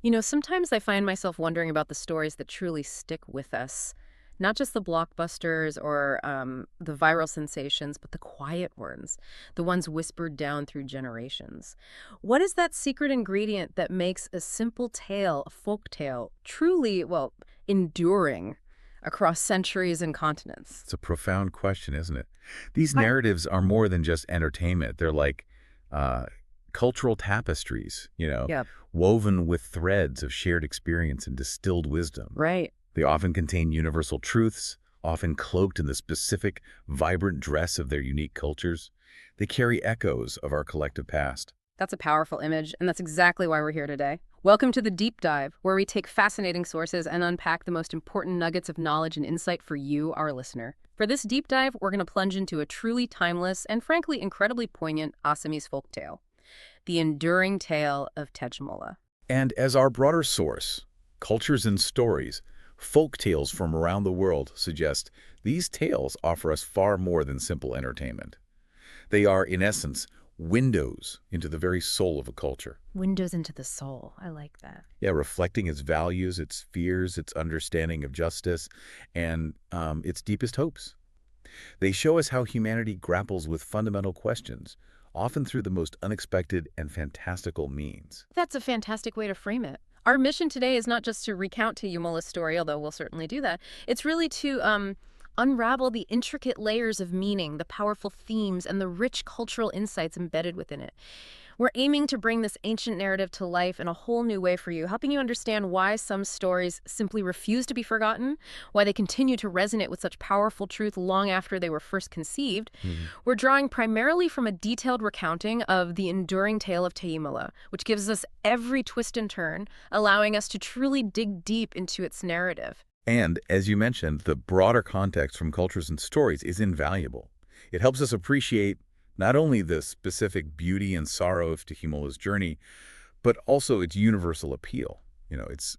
You know, sometimes I find myself wondering about the stories that truly stick with us. Not just the blockbusters or the viral sensations, but the quiet ones, the ones whispered down through generations. What is that secret ingredient that makes a simple tale, a folk tale, truly, well, enduring across centuries and continents? It's a profound question, isn't it? These Right. narratives are more than just entertainment. They're like uh, cultural tapestries, Yep. woven with threads of shared experience and distilled wisdom. Right. They often contain universal truths, often cloaked in the specific, vibrant dress of their unique cultures. They carry echoes of our collective past. That's a powerful image, and that's exactly why we're here today. Welcome to the Deep Dive, where we take fascinating sources and unpack the most important nuggets of knowledge and insight for you, our listener. For this deep dive, we're going to plunge into a truly timeless and frankly incredibly poignant Assamese folktale, the enduring tale of Tejimola. And as our broader source, cultures and stories, folk tales from around the world suggest these tales offer us far more than simple entertainment. They are, in essence, windows into the very soul of a culture. Windows into the soul. I like that. Yeah, reflecting its values, its fears, its understanding of justice, and its deepest hopes. They show us how humanity grapples with fundamental questions, often through the most unexpected and fantastical means. That's a fantastic way to frame it. Our mission today is not just to recount Tejimola's story, although we'll certainly do that. It's really to unravel the intricate layers of meaning, the powerful themes, and the rich cultural insights embedded within it. We're aiming to bring this ancient narrative to life in a whole new way for you, helping you understand why some stories simply refuse to be forgotten, why they continue to resonate with such powerful truth long after they were first conceived. Mhm. We're drawing primarily from a detailed recounting of the enduring tale of Tejimola, which gives us every twist and turn, allowing us to truly dig deep into its narrative. And, as you mentioned, the broader context from cultures and stories is invaluable. It helps us appreciate not only the specific beauty and sorrow of Tejimola's journey, but also its universal appeal, its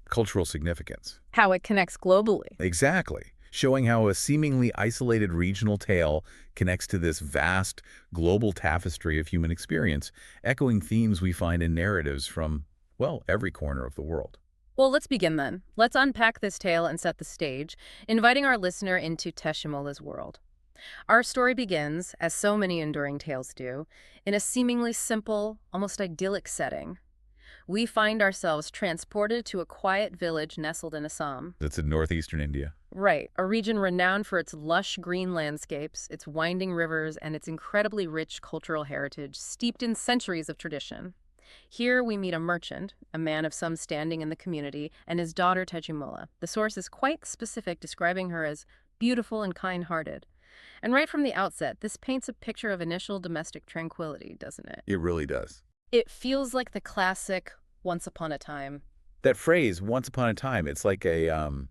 cultural significance. How it connects globally. Exactly. Showing how a seemingly isolated regional tale connects to this vast global tapestry of human experience, echoing themes we find in narratives from, well, every corner of the world. Well, let's begin then. Let's unpack this tale and set the stage, inviting our listener into Teshimola's world. Our story begins, as so many enduring tales do, in a seemingly simple, almost idyllic setting. We find ourselves transported to a quiet village nestled in Assam. That's in northeastern India. Right, a region renowned for its lush green landscapes, its winding rivers, and its incredibly rich cultural heritage steeped in centuries of tradition. Here we meet a merchant, a man of some standing in the community, and his daughter Tejimola. The source is quite specific, describing her as beautiful and kind-hearted. And right from the outset, this paints a picture of initial domestic tranquility, doesn't it? It really does. It feels like the classic once upon a time. That phrase, once upon a time, it's like a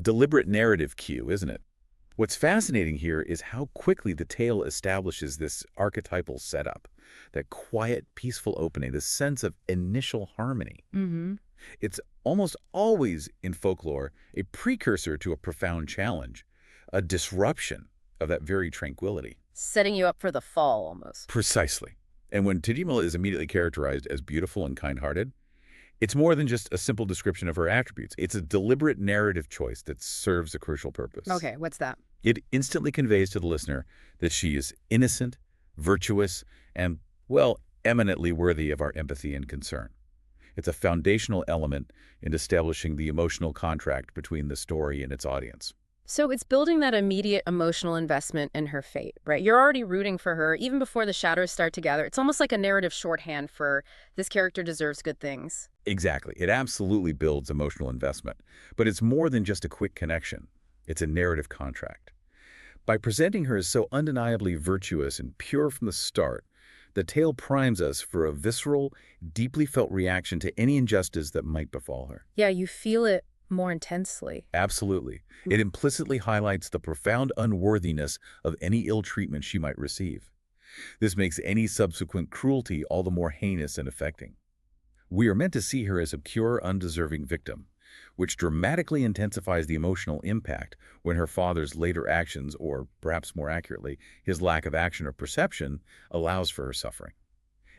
deliberate narrative cue, isn't it? What's fascinating here is how quickly the tale establishes this archetypal setup, that quiet, peaceful opening, this sense of initial harmony. Mm-hmm. It's almost always in folklore a precursor to a profound challenge, a disruption of that very tranquility. Setting you up for the fall, almost. Precisely. And when Tejimola is immediately characterized as beautiful and kind-hearted, it's more than just a simple description of her attributes. It's a deliberate narrative choice that serves a crucial purpose. Okay, what's that? It instantly conveys to the listener that she is innocent, virtuous, and, well, eminently worthy of our empathy and concern. It's a foundational element in establishing the emotional contract between the story and its audience. So it's building that immediate emotional investment in her fate, right? You're already rooting for her even before the shadows start to gather. It's almost like a narrative shorthand for this character deserves good things. Exactly. It absolutely builds emotional investment. But it's more than just a quick connection. It's a narrative contract. By presenting her as so undeniably virtuous and pure from the start, the tale primes us for a visceral, deeply felt reaction to any injustice that might befall her. Yeah, you feel it more intensely. Absolutely. It implicitly highlights the profound unworthiness of any ill treatment she might receive. This makes any subsequent cruelty all the more heinous and affecting. We are meant to see her as a pure, undeserving victim, which dramatically intensifies the emotional impact when her father's later actions, or perhaps more accurately, his lack of action or perception, allows for her suffering.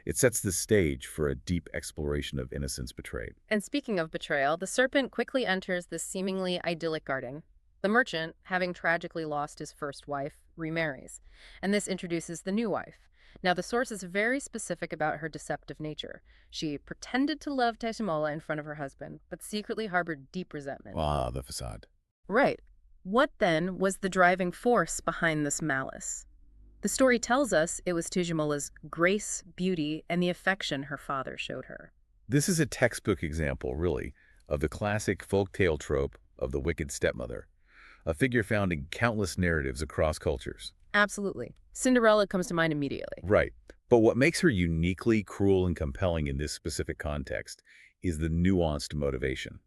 It sets the stage for a deep exploration of innocence betrayed. And speaking of betrayal, the serpent quickly enters this seemingly idyllic garden. The merchant, having tragically lost his first wife, remarries, and this introduces the new wife. Now, the source is very specific about her deceptive nature. She pretended to love Tejimola in front of her husband, but secretly harbored deep resentment. Ah, the facade. Right. What then was the driving force behind this malice? The story tells us it was Tejimola's grace, beauty, and the affection her father showed her. This is a textbook example, really, of the classic folktale trope of the wicked stepmother, a figure found in countless narratives across cultures. Absolutely. Cinderella comes to mind immediately. Right. But what makes her uniquely cruel and compelling in this specific context is the nuanced motivation.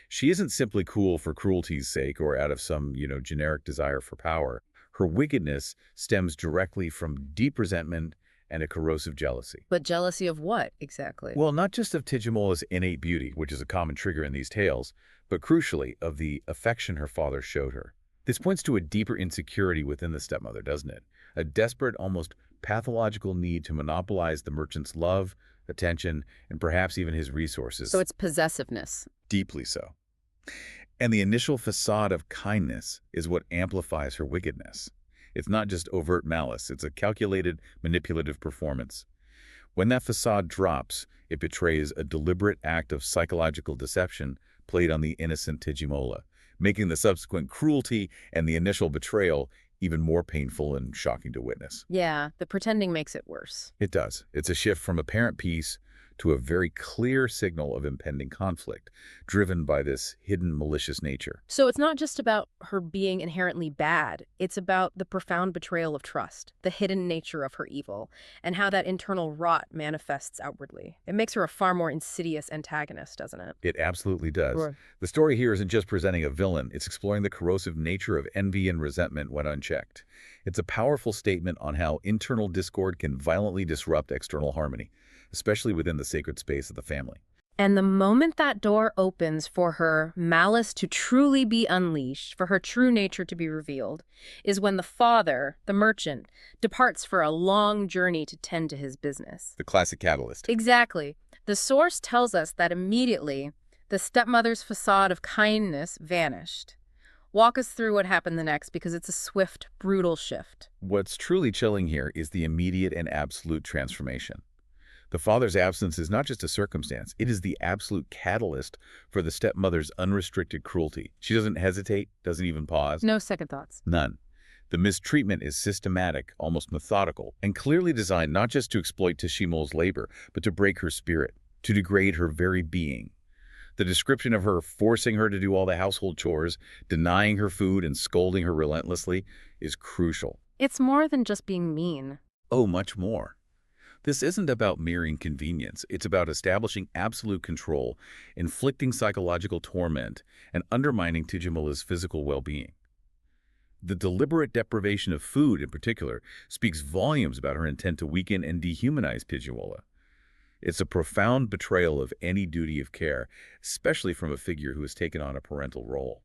She isn't simply cruel for cruelty's sake or out of some, generic desire for power. Her wickedness stems directly from deep resentment and a corrosive jealousy. But jealousy of what, exactly? Well, not just of Tejimola's innate beauty, which is a common trigger in these tales, but crucially of the affection her father showed her. This points to a deeper insecurity within the stepmother, doesn't it? A desperate, almost pathological need to monopolize the merchant's love, attention, and perhaps even his resources. So it's possessiveness. Deeply so. And the initial facade of kindness is what amplifies her wickedness. It's not just overt malice, it's a calculated, manipulative performance. When that facade drops, it betrays a deliberate act of psychological deception played on the innocent Tejimola, making the subsequent cruelty and the initial betrayal even more painful and shocking to witness. Yeah, the pretending makes it worse. It does. It's a shift from apparent peace to a very clear signal of impending conflict, driven by this hidden malicious nature. So it's not just about her being inherently bad. It's about the profound betrayal of trust, the hidden nature of her evil, and how that internal rot manifests outwardly. It makes her a far more insidious antagonist, doesn't it? It absolutely does. Sure. The story here isn't just presenting a villain, it's exploring the corrosive nature of envy and resentment when unchecked. It's a powerful statement on how internal discord can violently disrupt external harmony, especially within the sacred space of the family. And the moment that door opens for her malice to truly be unleashed, for her true nature to be revealed, is when the father, the merchant, departs for a long journey to tend to his business. The classic catalyst. Exactly. The source tells us that immediately the stepmother's facade of kindness vanished. Walk us through what happened the next, because it's a swift, brutal shift. What's truly chilling here is the immediate and absolute transformation. The father's absence is not just a circumstance, it is the absolute catalyst for the stepmother's unrestricted cruelty. She doesn't hesitate, doesn't even pause. No second thoughts. None. The mistreatment is systematic, almost methodical, and clearly designed not just to exploit Tejimola's labor, but to break her spirit, to degrade her very being. The description of her forcing her to do all the household chores, denying her food, and scolding her relentlessly is crucial. It's more than just being mean. Oh, much more. This isn't about mere inconvenience. It's about establishing absolute control, inflicting psychological torment, and undermining Tejimola's physical well-being. The deliberate deprivation of food, in particular, speaks volumes about her intent to weaken and dehumanize Tejimola. It's a profound betrayal of any duty of care, especially from a figure who has taken on a parental role.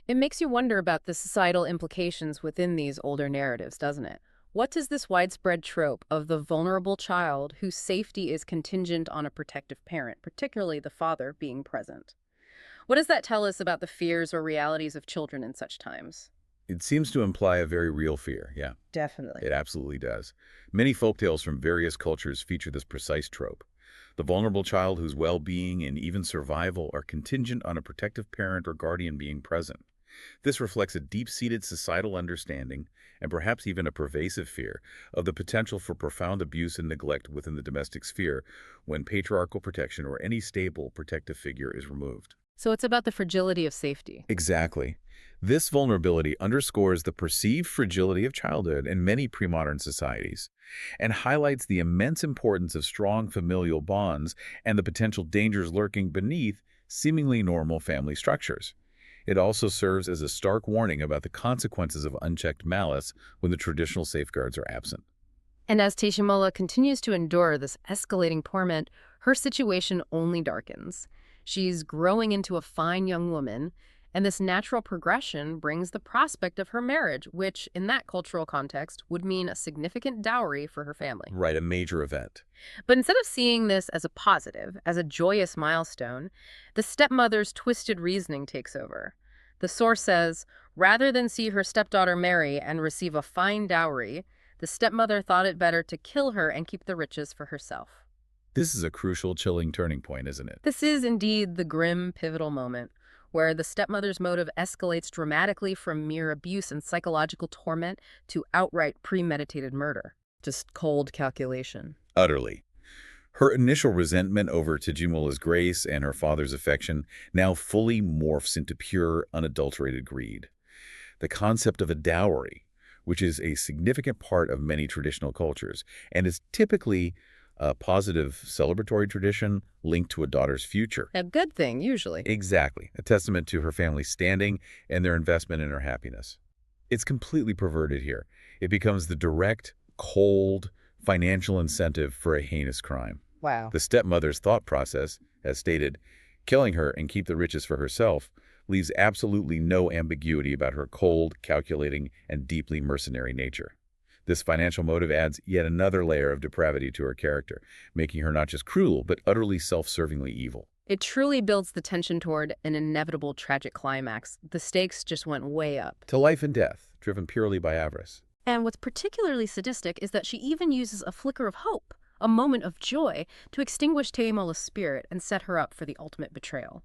It makes you wonder about the societal implications within these older narratives, doesn't it? What does this widespread trope of the vulnerable child whose safety is contingent on a protective parent, particularly the father, being present? What does that tell us about the fears or realities of children in such times? It seems to imply a very real fear, yeah. Definitely. It absolutely does. Many folktales from various cultures feature this precise trope. The vulnerable child whose well-being and even survival are contingent on a protective parent or guardian being present. This reflects a deep-seated societal understanding, and perhaps even a pervasive fear, of the potential for profound abuse and neglect within the domestic sphere when patriarchal protection or any stable protective figure is removed. So it's about the fragility of safety. Exactly. This vulnerability underscores the perceived fragility of childhood in many pre-modern societies and highlights the immense importance of strong familial bonds and the potential dangers lurking beneath seemingly normal family structures. It also serves as a stark warning about the consequences of unchecked malice when the traditional safeguards are absent. And as Tejimola continues to endure this escalating torment, her situation only darkens. She's growing into a fine young woman, And this natural progression brings the prospect of her marriage, which, in that cultural context, would mean a significant dowry for her family. Right, a major event. But instead of seeing this as a positive, as a joyous milestone, the stepmother's twisted reasoning takes over. The source says, rather than see her stepdaughter marry and receive a fine dowry, the stepmother thought it better to kill her and keep the riches for herself. This is a crucial, chilling turning point, isn't it? This is indeed the grim, pivotal moment where the stepmother's motive escalates dramatically from mere abuse and psychological torment to outright premeditated murder. Just cold calculation. Utterly. Her initial resentment over Tejimola's grace and her father's affection now fully morphs into pure, unadulterated greed. The concept of a dowry, which is a significant part of many traditional cultures and is typically a positive celebratory tradition linked to a daughter's future. A good thing, usually. Exactly. A testament to her family's standing and their investment in her happiness. It's completely perverted here. It becomes the direct, cold, financial incentive for a heinous crime. Wow. The stepmother's thought process, as stated, killing her and keep the riches for herself, leaves absolutely no ambiguity about her cold, calculating, and deeply mercenary nature. This financial motive adds yet another layer of depravity to her character, making her not just cruel, but utterly self-servingly evil. It truly builds the tension toward an inevitable tragic climax. The stakes just went way up. To life and death, driven purely by avarice. And what's particularly sadistic is that she even uses a flicker of hope, a moment of joy, to extinguish Tejimola's spirit and set her up for the ultimate betrayal.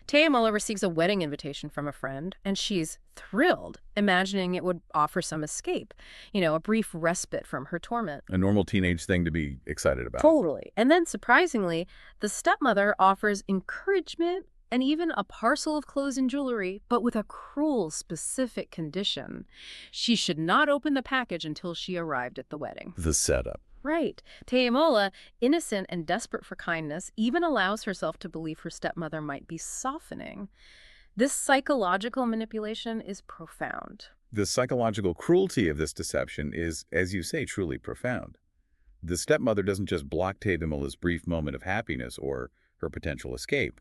Tejimola receives a wedding invitation from a friend, and she's thrilled, imagining it would offer some escape, a brief respite from her torment. A normal teenage thing to be excited about. Totally. And then, surprisingly, the stepmother offers encouragement and even a parcel of clothes and jewelry, but with a cruel, specific condition. She should not open the package until she arrived at the wedding. The setup. Right. Tejimola, innocent and desperate for kindness, even allows herself to believe her stepmother might be softening. This psychological manipulation is profound. The psychological cruelty of this deception is, as you say, truly profound. The stepmother doesn't just block Tejimola's brief moment of happiness or her potential escape.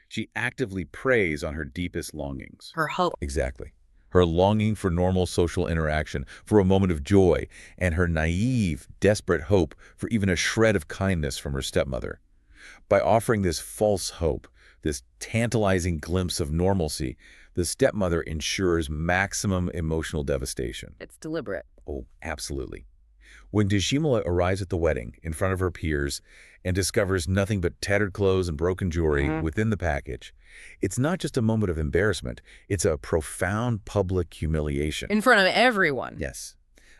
She actively preys on her deepest longings. Her hope. Exactly. Her longing for normal social interaction, for a moment of joy, and her naive, desperate hope for even a shred of kindness from her stepmother. By offering this false hope, this tantalizing glimpse of normalcy, the stepmother ensures maximum emotional devastation. It's deliberate. Oh, absolutely. When Tejimola arrives at the wedding in front of her peers and discovers nothing but tattered clothes and broken jewelry within the package, it's not just a moment of embarrassment, it's a profound public humiliation. In front of everyone. Yes.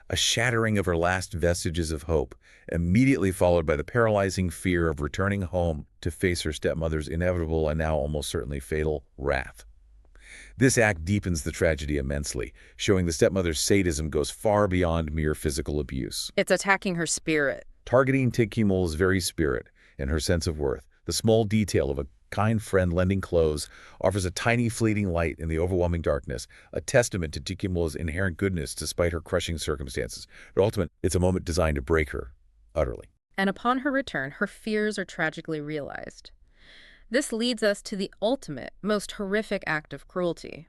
A shattering of her last vestiges of hope, immediately followed by the paralyzing fear of returning home to face her stepmother's inevitable and now almost certainly fatal wrath. This act deepens the tragedy immensely, showing the stepmother's sadism goes far beyond mere physical abuse. It's attacking her spirit. Targeting Tejimola's very spirit and her sense of worth, the small detail of a kind friend lending clothes offers a tiny fleeting light in the overwhelming darkness, a testament to Tejimola's inherent goodness despite her crushing circumstances. But ultimately, it's a moment designed to break her utterly. And upon her return, her fears are tragically realized. This leads us to the ultimate, most horrific act of cruelty.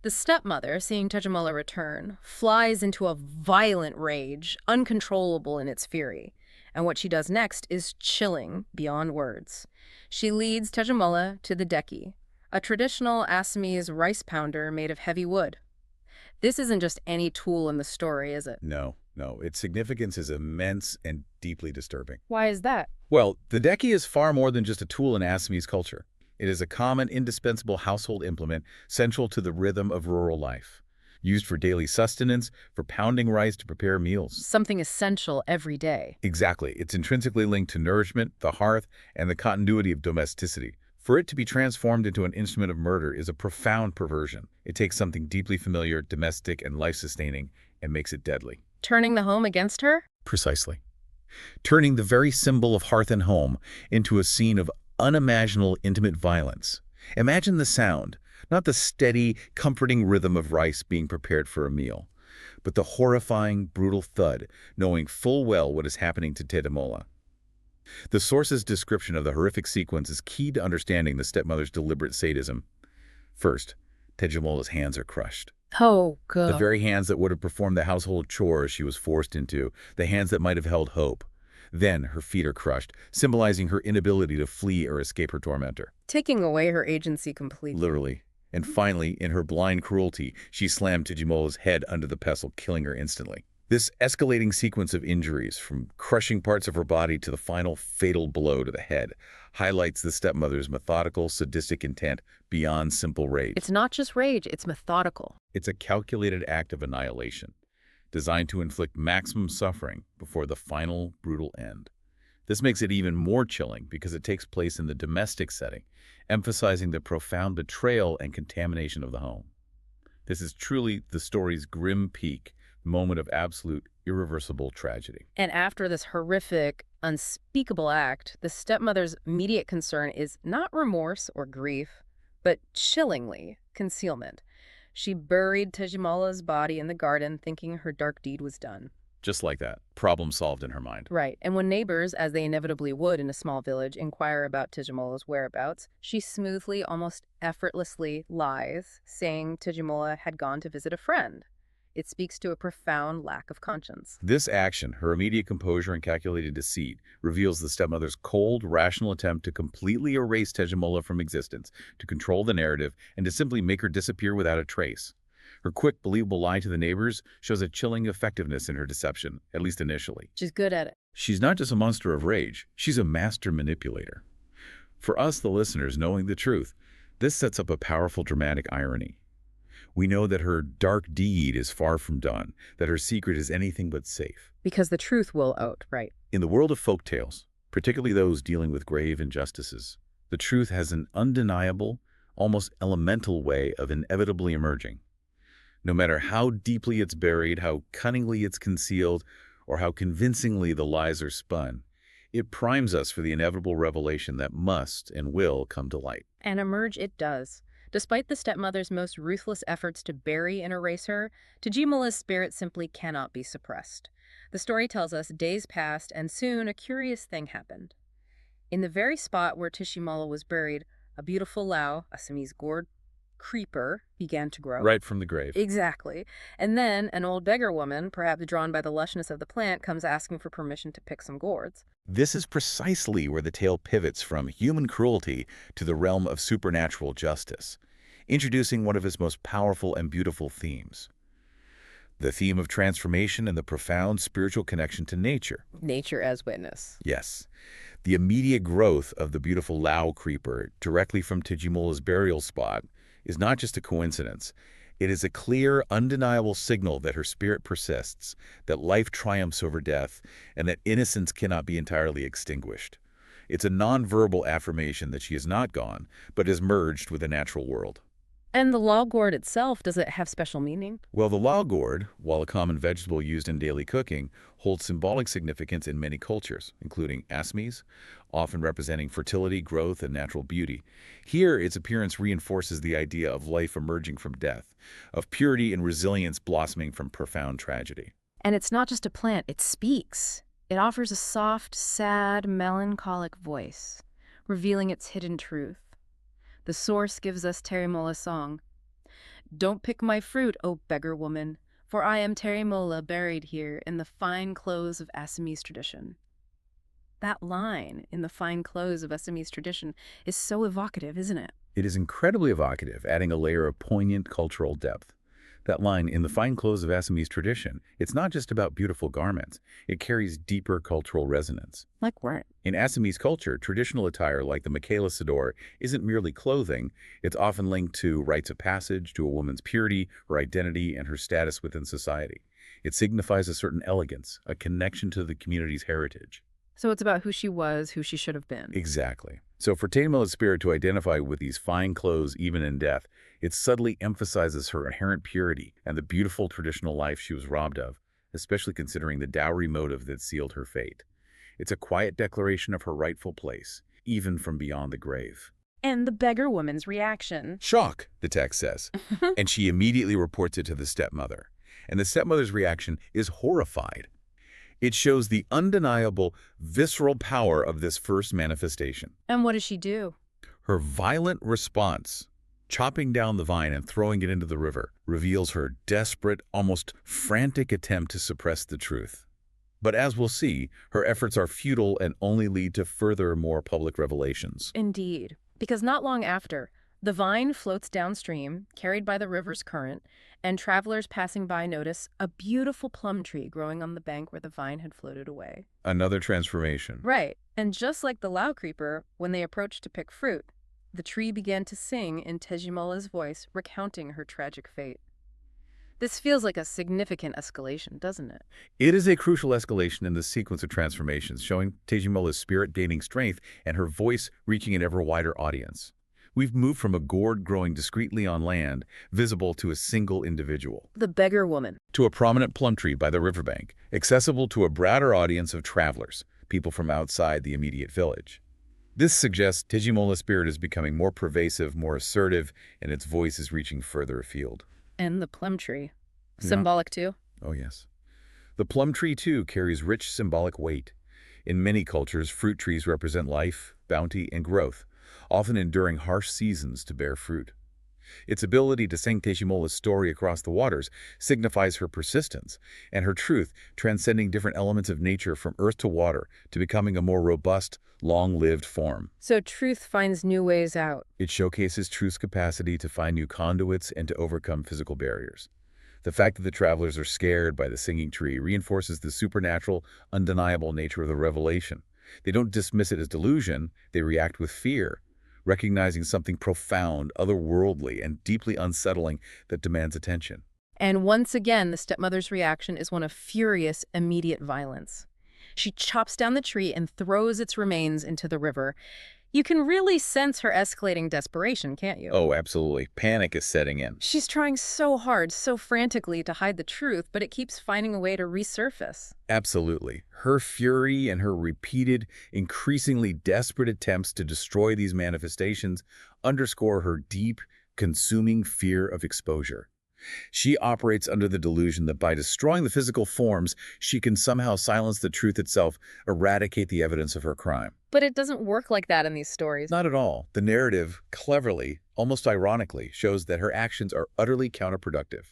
The stepmother, seeing Tejimola return, flies into a violent rage, uncontrollable in its fury. And what she does next is chilling beyond words. She leads Tejimola to the deki, a traditional Assamese rice pounder made of heavy wood. This isn't just any tool in the story, is it? No. Its significance is immense and deeply disturbing. Why is that? Well, the deki is far more than just a tool in Assamese culture. It is a common, indispensable household implement central to the rhythm of rural life, used for daily sustenance, for pounding rice to prepare meals. Something essential every day. Exactly. It's intrinsically linked to nourishment, the hearth, and the continuity of domesticity. For it to be transformed into an instrument of murder is a profound perversion. It takes something deeply familiar, domestic, and life-sustaining, and makes it deadly. Turning the home against her? Precisely. Turning the very symbol of hearth and home into a scene of unimaginable intimate violence. Imagine the sound, not the steady, comforting rhythm of rice being prepared for a meal, but the horrifying, brutal thud, knowing full well what is happening to Tejimola. The source's description of the horrific sequence is key to understanding the stepmother's deliberate sadism. First, Tejimola's hands are crushed. Oh, The God. very hands that would have performed the household chores she was forced into, the hands that might have held hope. Then her feet are crushed, symbolizing her inability to flee or escape her tormentor. Taking away her agency completely. Literally. And finally, in her blind cruelty, she slammed Tejimola's head under the pestle, killing her instantly. This escalating sequence of injuries, from crushing parts of her body to the final fatal blow to the head, highlights the stepmother's methodical, sadistic intent beyond simple rage. It's not just rage, it's methodical. It's a calculated act of annihilation, designed to inflict maximum suffering before the final, brutal end. This makes it even more chilling because it takes place in the domestic setting, emphasizing the profound betrayal and contamination of the home. This is truly the story's grim peak, moment of absolute, irreversible tragedy. And after this horrific, unspeakable act, the stepmother's immediate concern is not remorse or grief, but chillingly concealment. She buried Tejimola's body in the garden, thinking her dark deed was done. Just like that, problem solved in her mind. Right, and when neighbors, as they inevitably would in a small village, inquire about Tejimola's whereabouts, she smoothly, almost effortlessly lies, saying Tejimola had gone to visit a friend. It speaks to a profound lack of conscience. This action, her immediate composure and calculated deceit, reveals the stepmother's cold, rational attempt to completely erase Tejimola from existence, to control the narrative, and to simply make her disappear without a trace. Her quick, believable lie to the neighbors shows a chilling effectiveness in her deception, at least initially. She's good at it. She's not just a monster of rage, she's a master manipulator. For us, the listeners, knowing the truth, this sets up a powerful dramatic irony. We know that her dark deed is far from done, that her secret is anything but safe. Because the truth will out, right? In the world of folk tales, particularly those dealing with grave injustices, the truth has an undeniable, almost elemental way of inevitably emerging. No matter how deeply it's buried, how cunningly it's concealed, or how convincingly the lies are spun, it primes us for the inevitable revelation that must and will come to light. And emerge it does. Despite the stepmother's most ruthless efforts to bury and erase her, Tejimola's spirit simply cannot be suppressed. The story tells us days passed, and soon a curious thing happened. In the very spot where Tejimola was buried, a beautiful lao, Assamese gourd, creeper began to grow. Right from the grave. Exactly. And then an old beggar woman, perhaps drawn by the lushness of the plant, comes asking for permission to pick some gourds. This is precisely where the tale pivots from human cruelty to the realm of supernatural justice, introducing one of its most powerful and beautiful themes. The theme of transformation and the profound spiritual connection to nature. Nature as witness. Yes. The immediate growth of the beautiful lao creeper directly from Tejimola's burial spot is not just a coincidence. It is a clear, undeniable signal that her spirit persists, that life triumphs over death, and that innocence cannot be entirely extinguished. It's a nonverbal affirmation that she is not gone, but is merged with the natural world. And the lao gourd itself, does it have special meaning? Well, the lao gourd, while a common vegetable used in daily cooking, holds symbolic significance in many cultures, including Assamese, often representing fertility, growth, and natural beauty. Here, its appearance reinforces the idea of life emerging from death, of purity and resilience blossoming from profound tragedy. And it's not just a plant, it speaks. It offers a soft, sad, melancholic voice, revealing its hidden truth. The source gives us Tejimola's song. Don't pick my fruit, O beggar woman, for I am Tejimola buried here in the fine clothes of Assamese tradition. That line, in the fine clothes of Assamese tradition, is so evocative, isn't it? It is incredibly evocative, adding a layer of poignant cultural depth. That line, in the fine clothes of Assamese tradition, it's not just about beautiful garments. It carries deeper cultural resonance. Like what? In Assamese culture, traditional attire like the Makela Sador isn't merely clothing. It's often linked to rites of passage, to a woman's purity, her identity, and her status within society. It signifies a certain elegance, a connection to the community's heritage. So it's about who she was, who she should have been. Exactly. So for Tejimola's spirit to identify with these fine clothes even in death, it subtly emphasizes her inherent purity and the beautiful traditional life she was robbed of, especially considering the dowry motive that sealed her fate. It's a quiet declaration of her rightful place, even from beyond the grave. And the beggar woman's reaction. Shock, the text says, and she immediately reports it to the stepmother. And the stepmother's reaction is horrified. It shows the undeniable, visceral power of this first manifestation. And what does she do? Her violent response, Chopping down the vine and throwing it into the river reveals her desperate, almost frantic attempt to suppress the truth. But as we'll see, her efforts are futile and only lead to further, more public revelations. Indeed, because not long after, the vine floats downstream, carried by the river's current, and travelers passing by notice a beautiful plum tree growing on the bank where the vine had floated away. Another transformation. Right, and just like the low creeper, when they approached to pick fruit, the tree began to sing in Tejimola's voice, recounting her tragic fate. This feels like a significant escalation, doesn't it? It is a crucial escalation in the sequence of transformations, showing Tejimola's spirit gaining strength and her voice reaching an ever wider audience. We've moved from a gourd growing discreetly on land, visible to a single individual, The beggar woman. to a prominent plum tree by the riverbank, accessible to a broader audience of travelers, people from outside the immediate village. This suggests Tejimola's spirit is becoming more pervasive, more assertive, and its voice is reaching further afield. And the plum tree. Yeah. Symbolic too. Oh, yes. The plum tree, too, carries rich symbolic weight. In many cultures, fruit trees represent life, bounty, and growth, often enduring harsh seasons to bear fruit. Its ability to sing Tejimola's story across the waters signifies her persistence and her truth, transcending different elements of nature from earth to water to becoming a more robust, long-lived form. So truth finds new ways out. It showcases truth's capacity to find new conduits and to overcome physical barriers. The fact that the travelers are scared by the singing tree reinforces the supernatural, undeniable nature of the revelation. They don't dismiss it as delusion, they react with fear, recognizing something profound, otherworldly, and deeply unsettling that demands attention. And once again, the stepmother's reaction is one of furious, immediate violence. She chops down the tree and throws its remains into the river. You can really sense her escalating desperation, can't you? Oh, absolutely. Panic is setting in. She's trying so hard, so frantically to hide the truth, but it keeps finding a way to resurface. Absolutely. Her fury and her repeated, increasingly desperate attempts to destroy these manifestations underscore her deep, consuming fear of exposure. She operates under the delusion that by destroying the physical forms, she can somehow silence the truth itself, eradicate the evidence of her crime. But it doesn't work like that in these stories. Not at all. The narrative, cleverly, almost ironically, shows that her actions are utterly counterproductive.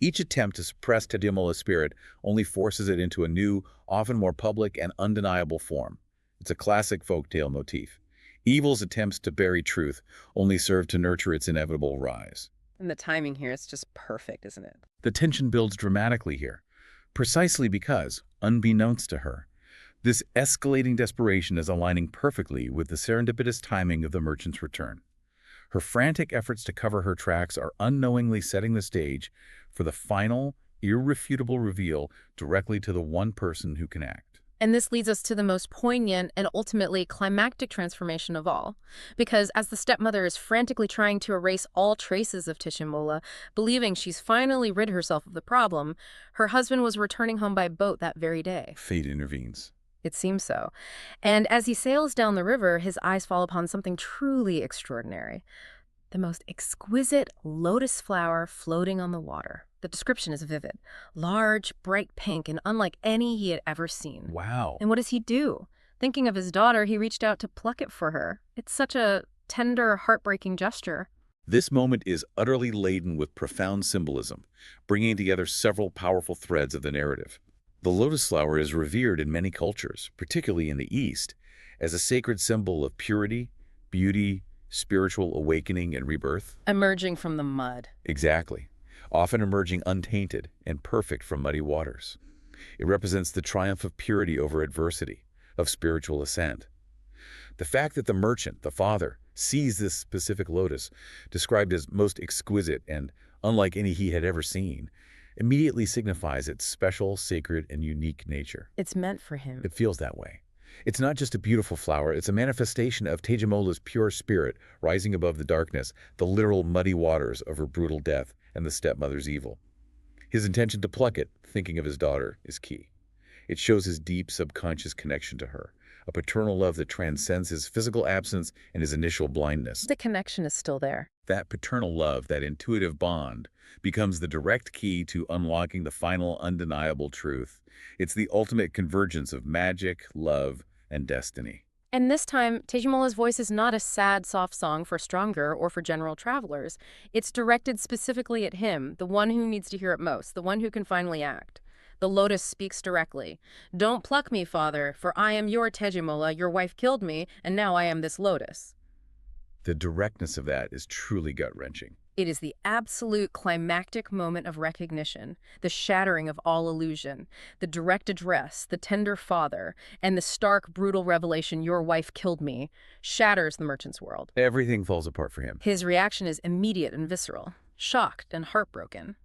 Each attempt to suppress Tejimola's spirit only forces it into a new, often more public and undeniable form. It's a classic folktale motif. Evil's attempts to bury truth only serve to nurture its inevitable rise. And the timing here is just perfect, isn't it? The tension builds dramatically here, precisely because, unbeknownst to her, this escalating desperation is aligning perfectly with the serendipitous timing of the merchant's return. Her frantic efforts to cover her tracks are unknowingly setting the stage for the final, irrefutable reveal directly to the one person who can act. And this leads us to the most poignant and ultimately climactic transformation of all. Because as the stepmother is frantically trying to erase all traces of Tejimola, believing she's finally rid herself of the problem, her husband was returning home by boat that very day. Fate intervenes. It seems so. And as he sails down the river, his eyes fall upon something truly extraordinary. The most exquisite lotus flower floating on the water. The description is vivid. Large, bright pink, and unlike any he had ever seen. Wow. And what does he do? Thinking of his daughter, he reached out to pluck it for her. It's such a tender, heartbreaking gesture. This moment is utterly laden with profound symbolism, bringing together several powerful threads of the narrative. The lotus flower is revered in many cultures, particularly in the East, as a sacred symbol of purity, beauty, spiritual awakening, and rebirth. Emerging from the mud. Exactly. Often emerging untainted and perfect from muddy waters. It represents the triumph of purity over adversity, of spiritual ascent. The fact that the merchant, the father, sees this specific lotus, described as most exquisite and unlike any he had ever seen, immediately signifies its special, sacred, and unique nature. It's meant for him. It feels that way. It's not just a beautiful flower, it's a manifestation of Tejimola's pure spirit rising above the darkness, the literal muddy waters of her brutal death and the stepmother's evil. His intention to pluck it, thinking of his daughter, is key. It shows his deep subconscious connection to her, a paternal love that transcends his physical absence and his initial blindness. The connection is still there. That paternal love, that intuitive bond, becomes the direct key to unlocking the final undeniable truth. It's the ultimate convergence of magic, love, and destiny. And this time, Tejimola's voice is not a sad, soft song for stronger or for general travelers. It's directed specifically at him, the one who needs to hear it most, the one who can finally act. The lotus speaks directly. Don't pluck me, father, for I am your Tejimola, your wife killed me, and now I am this lotus. The directness of that is truly gut-wrenching. It is the absolute climactic moment of recognition, the shattering of all illusion, the direct address, the tender father, and the stark, brutal revelation, your wife killed me, shatters the merchant's world. Everything falls apart for him. His reaction is immediate and visceral, shocked and heartbroken.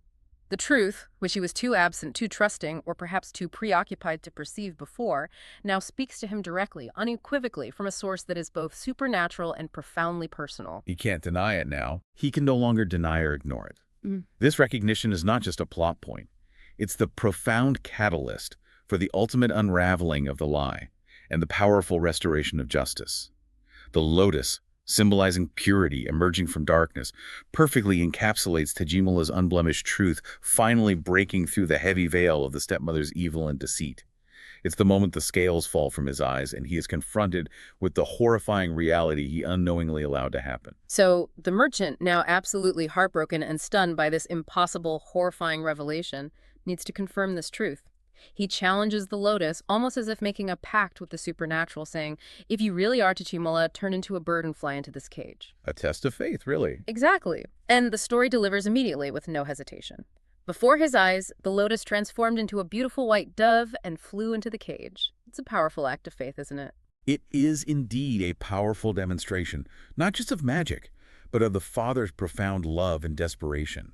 The truth, which he was too absent, too trusting, or perhaps too preoccupied to perceive before, now speaks to him directly, unequivocally, from a source that is both supernatural and profoundly personal. He can't deny it now. He can no longer deny or ignore it. Mm. This recognition is not just a plot point. It's the profound catalyst for the ultimate unraveling of the lie and the powerful restoration of justice. The lotus, symbolizing purity emerging from darkness, perfectly encapsulates Tejimola's unblemished truth, finally breaking through the heavy veil of the stepmother's evil and deceit. It's the moment the scales fall from his eyes and he is confronted with the horrifying reality he unknowingly allowed to happen. So, the merchant, now absolutely heartbroken and stunned by this impossible, horrifying revelation, needs to confirm this truth. He challenges the lotus, almost as if making a pact with the supernatural, saying, if you really are Tejimola, turn into a bird and fly into this cage. A test of faith, really. Exactly. And the story delivers immediately with no hesitation. Before his eyes, the lotus transformed into a beautiful white dove and flew into the cage. It's a powerful act of faith, isn't it? It is indeed a powerful demonstration, not just of magic, but of the father's profound love and desperation.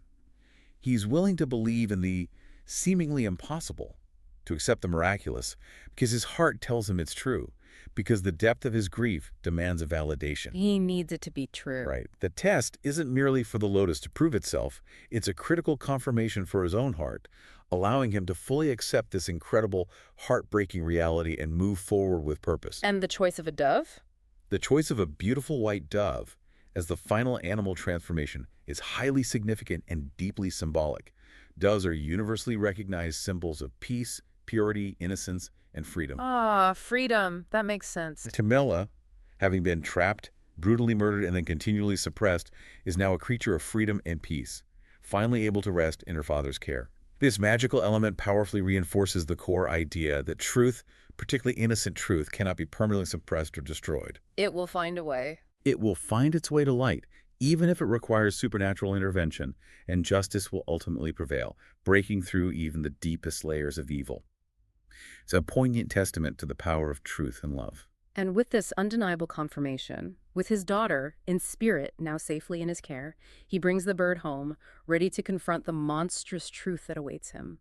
He's willing to believe in the seemingly impossible, to accept the miraculous, because his heart tells him it's true, because the depth of his grief demands a validation. He needs it to be true. Right. The test isn't merely for the lotus to prove itself, it's a critical confirmation for his own heart, allowing him to fully accept this incredible, heartbreaking reality and move forward with purpose. And the choice of a dove? The choice of a beautiful white dove as the final animal transformation is highly significant and deeply symbolic. Doves are universally recognized symbols of peace, purity, innocence, and freedom. Ah, freedom. That makes sense. Tejimola, having been trapped, brutally murdered, and then continually suppressed, is now a creature of freedom and peace, finally able to rest in her father's care. This magical element powerfully reinforces the core idea that truth, particularly innocent truth, cannot be permanently suppressed or destroyed. It will find a way. It will find its way to light, even if it requires supernatural intervention, and justice will ultimately prevail, breaking through even the deepest layers of evil. It's a poignant testament to the power of truth and love. And with this undeniable confirmation, with his daughter, in spirit, now safely in his care, he brings the bird home, ready to confront the monstrous truth that awaits him.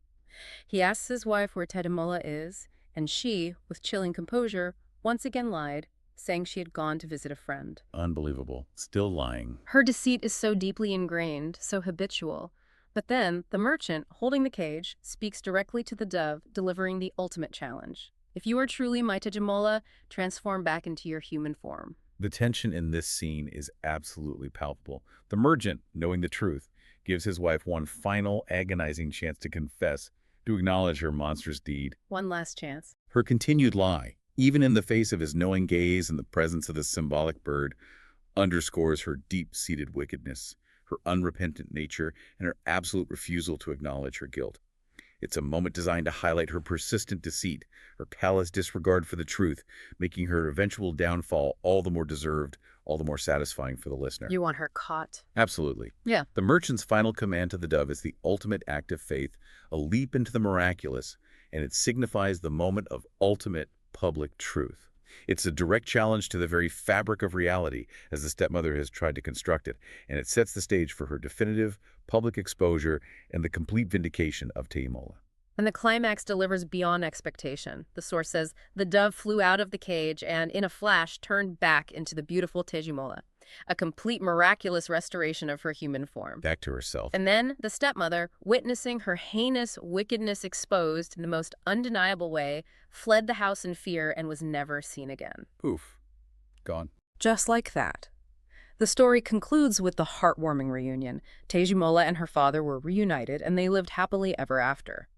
He asks his wife where Tejimola is, and she, with chilling composure, once again lied, saying she had gone to visit a friend. Unbelievable. Still lying. Her deceit is so deeply ingrained, so habitual. But then, the merchant, holding the cage, speaks directly to the dove, delivering the ultimate challenge. If you are truly my Tejimola, transform back into your human form. The tension in this scene is absolutely palpable. The merchant, knowing the truth, gives his wife one final, agonizing chance to confess, to acknowledge her monstrous deed. One last chance. Her continued lie, even in the face of his knowing gaze and the presence of the symbolic bird, underscores her deep-seated wickedness, her unrepentant nature, and her absolute refusal to acknowledge her guilt. It's a moment designed to highlight her persistent deceit, her callous disregard for the truth, making her eventual downfall all the more deserved, all the more satisfying for the listener. You want her caught. Absolutely. Yeah. The merchant's final command to the dove is the ultimate act of faith, a leap into the miraculous, and it signifies the moment of ultimate public truth. It's a direct challenge to the very fabric of reality as the stepmother has tried to construct it, and it sets the stage for her definitive public exposure and the complete vindication of Tejimola. And the climax delivers beyond expectation. The source says, the dove flew out of the cage and, in a flash, turned back into the beautiful Tejimola, a complete miraculous restoration of her human form. Back to herself. And then the stepmother, witnessing her heinous wickedness exposed in the most undeniable way, fled the house in fear and was never seen again. Poof. Gone. Just like that. The story concludes with the heartwarming reunion. Tejimola and her father were reunited, and they lived happily ever after.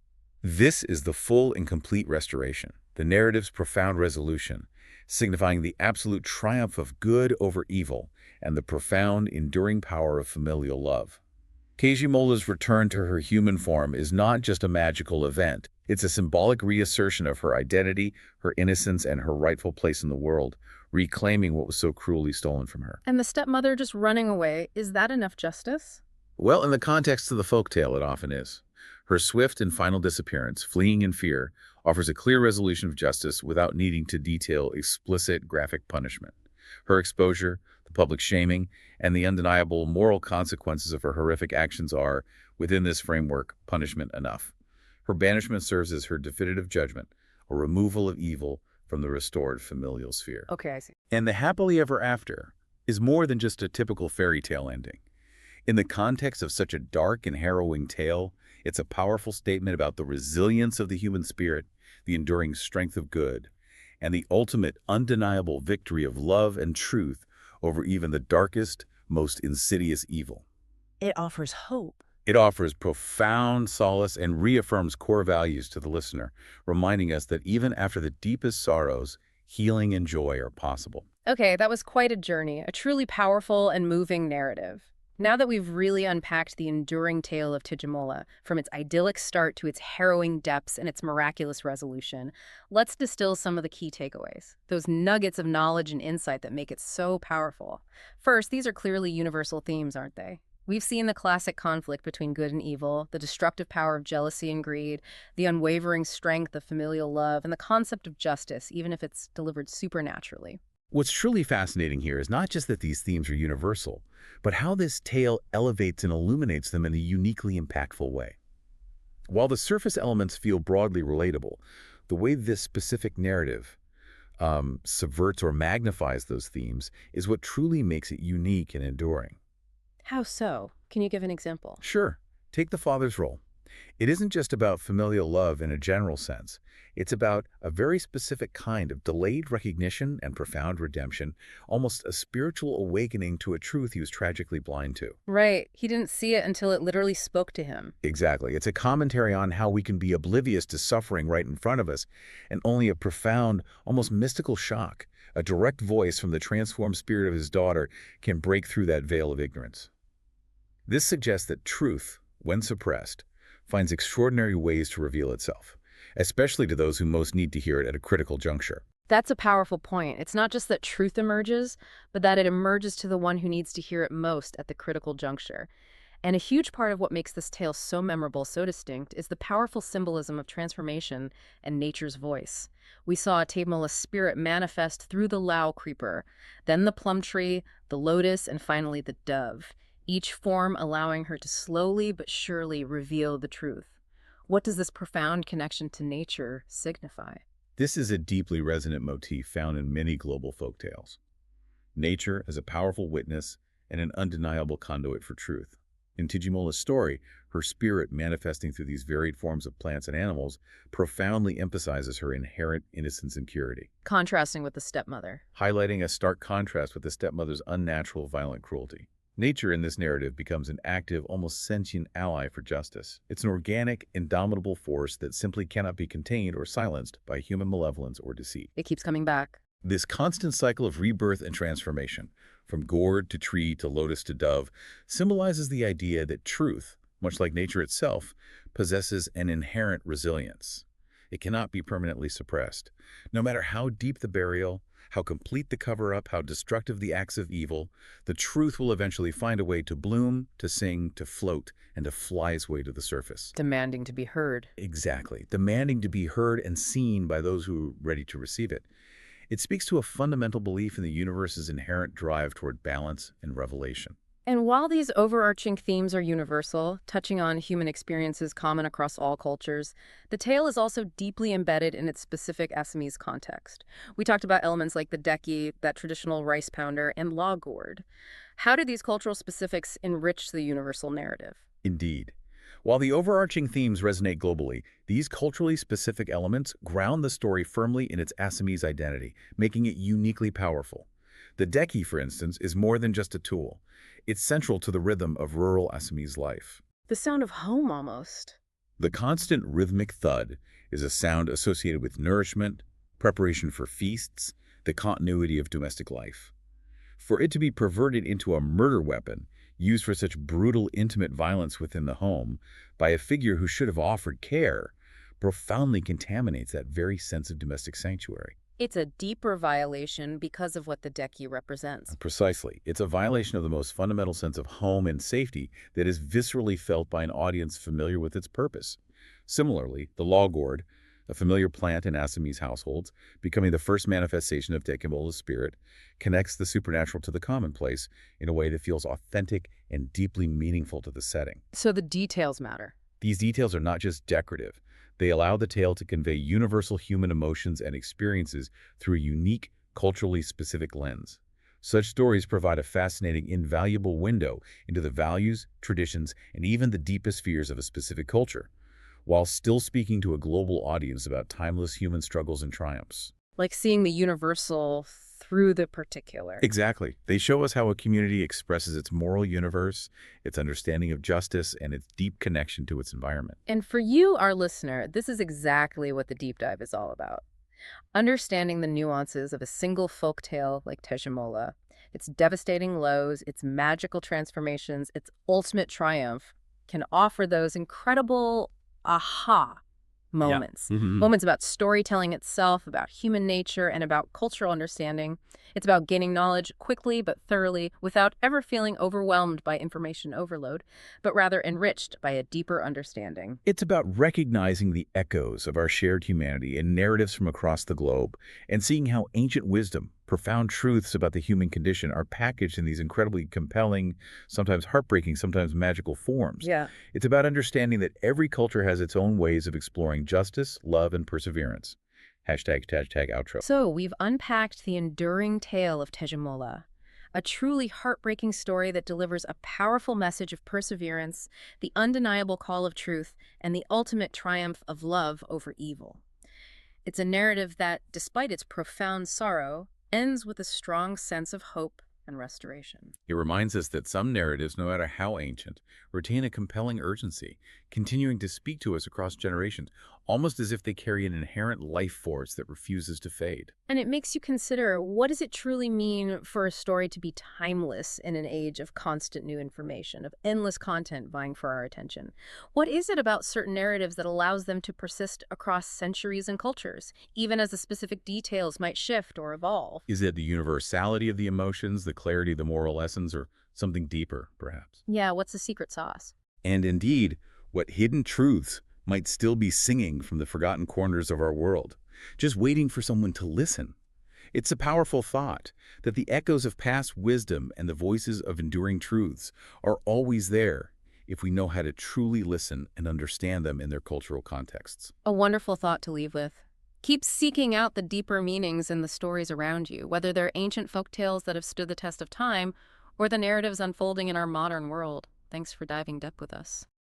This is the full and complete restoration, the narrative's profound resolution, signifying the absolute triumph of good over evil and the profound, enduring power of familial love. Tejimola's return to her human form is not just a magical event. It's a symbolic reassertion of her identity, her innocence, and her rightful place in the world, reclaiming what was so cruelly stolen from her. And the stepmother just running away, is that enough justice? Well, in the context of the folktale, it often is. Her swift and final disappearance, fleeing in fear, offers a clear resolution of justice without needing to detail explicit graphic punishment. Her exposure, the public shaming, and the undeniable moral consequences of her horrific actions are, within this framework, punishment enough. Her banishment serves as her definitive judgment, a removal of evil from the restored familial sphere. Okay, I see. And the happily ever after is more than just a typical fairy tale ending. In the context of such a dark and harrowing tale, it's a powerful statement about the resilience of the human spirit, the enduring strength of good, and the ultimate undeniable victory of love and truth over even the darkest, most insidious evil. It offers hope. It offers profound solace and reaffirms core values to the listener, reminding us that even after the deepest sorrows, healing and joy are possible. Okay, that was quite a journey, a truly powerful and moving narrative. Now that we've really unpacked the enduring tale of Tejimola, from its idyllic start to its harrowing depths and its miraculous resolution, let's distill some of the key takeaways, those nuggets of knowledge and insight that make it so powerful. First, these are clearly universal themes, aren't they? We've seen the classic conflict between good and evil, the destructive power of jealousy and greed, the unwavering strength of familial love, and the concept of justice, even if it's delivered supernaturally. What's truly fascinating here is not just that these themes are universal, but how this tale elevates and illuminates them in a uniquely impactful way. While the surface elements feel broadly relatable, the way this specific narrative subverts or magnifies those themes is what truly makes it unique and enduring. How so? Can you give an example? Sure, take the father's role. It isn't just about familial love in a general sense. It's about a very specific kind of delayed recognition and profound redemption, almost a spiritual awakening to a truth he was tragically blind to. Right. He didn't see it until it literally spoke to him. Exactly. It's a commentary on how we can be oblivious to suffering right in front of us, and only a profound, almost mystical shock, a direct voice from the transformed spirit of his daughter, can break through that veil of ignorance. This suggests that truth, when suppressed, finds extraordinary ways to reveal itself, especially to those who most need to hear it at a critical juncture. That's a powerful point. It's not just that truth emerges, but that it emerges to the one who needs to hear it most at the critical juncture. And a huge part of what makes this tale so memorable, so distinct, is the powerful symbolism of transformation and nature's voice. We saw Tejimola's spirit manifest through the lao creeper, then the plum tree, the lotus, and finally the dove, each form allowing her to slowly but surely reveal the truth. What does this profound connection to nature signify? This is a deeply resonant motif found in many global folktales. Nature as a powerful witness and an undeniable conduit for truth. In Tejimola's story, her spirit manifesting through these varied forms of plants and animals profoundly emphasizes her inherent innocence and purity, Contrasting with the stepmother. highlighting a stark contrast with the stepmother's unnatural, violent cruelty. Nature in this narrative becomes an active, almost sentient ally for justice. It's an organic, indomitable force that simply cannot be contained or silenced by human malevolence or deceit. It keeps coming back. This constant cycle of rebirth and transformation, from gourd to tree to lotus to dove, symbolizes the idea that truth, much like nature itself, possesses an inherent resilience. It cannot be permanently suppressed. No matter how deep the burial, how complete the cover-up, how destructive the acts of evil, the truth will eventually find a way to bloom, to sing, to float, and to fly its way to the surface. Demanding to be heard. Exactly. Demanding to be heard and seen by those who are ready to receive it. It speaks to a fundamental belief in the universe's inherent drive toward balance and revelation. And while these overarching themes are universal, touching on human experiences common across all cultures, the tale is also deeply embedded in its specific Assamese context. We talked about elements like the deki, that traditional rice pounder, and gourd. How do these cultural specifics enrich the universal narrative? Indeed. While the overarching themes resonate globally, these culturally specific elements ground the story firmly in its Assamese identity, making it uniquely powerful. The deki, for instance, is more than just a tool. It's central to the rhythm of rural Assamese life. The sound of home, almost. The constant rhythmic thud is a sound associated with nourishment, preparation for feasts, the continuity of domestic life. For it to be perverted into a murder weapon, used for such brutal, intimate violence within the home, by a figure who should have offered care, profoundly contaminates that very sense of domestic sanctuary. It's a deeper violation because of what the Deki represents. Precisely. It's a violation of the most fundamental sense of home and safety that is viscerally felt by an audience familiar with its purpose. Similarly, the law gourd, a familiar plant in Assamese households, becoming the first manifestation of Tejimola's spirit, connects the supernatural to the commonplace in a way that feels authentic and deeply meaningful to the setting. So the details matter. These details are not just decorative. They allow the tale to convey universal human emotions and experiences through a unique, culturally specific lens. Such stories provide a fascinating, invaluable window into the values, traditions, and even the deepest fears of a specific culture, while still speaking to a global audience about timeless human struggles and triumphs. Like seeing the universal through the particular. Exactly. They show us how a community expresses its moral universe, its understanding of justice, and its deep connection to its environment. And for you, our listener, this is exactly what the deep dive is all about. Understanding the nuances of a single folk tale like Tejimola, its devastating lows, its magical transformations, its ultimate triumph, can offer those incredible aha moments. Yeah. Moments about storytelling itself, about human nature, and about cultural understanding. It's about gaining knowledge quickly but thoroughly without ever feeling overwhelmed by information overload, but rather enriched by a deeper understanding. It's about recognizing the echoes of our shared humanity in narratives from across the globe and seeing how ancient wisdom, profound truths about the human condition are packaged in these incredibly compelling, sometimes heartbreaking, sometimes magical forms. Yeah. It's about understanding that every culture has its own ways of exploring justice, love, and perseverance. Hashtag outro. So we've unpacked the enduring tale of Tejimola, a truly heartbreaking story that delivers a powerful message of perseverance, the undeniable call of truth, and the ultimate triumph of love over evil. It's a narrative that, despite its profound sorrow, ends with a strong sense of hope and restoration. It reminds us that some narratives, no matter how ancient, retain a compelling urgency, continuing to speak to us across generations, almost as if they carry an inherent life force that refuses to fade. And it makes you consider, what does it truly mean for a story to be timeless in an age of constant new information, of endless content vying for our attention? What is it about certain narratives that allows them to persist across centuries and cultures, even as the specific details might shift or evolve? Is it the universality of the emotions, the clarity of the moral lessons, or something deeper, perhaps? Yeah, what's the secret sauce? And indeed, what hidden truths might still be singing from the forgotten corners of our world, just waiting for someone to listen. It's a powerful thought that the echoes of past wisdom and the voices of enduring truths are always there if we know how to truly listen and understand them in their cultural contexts. A wonderful thought to leave with. Keep seeking out the deeper meanings in the stories around you, whether they're ancient folk tales that have stood the test of time or the narratives unfolding in our modern world. Thanks for diving deep with us.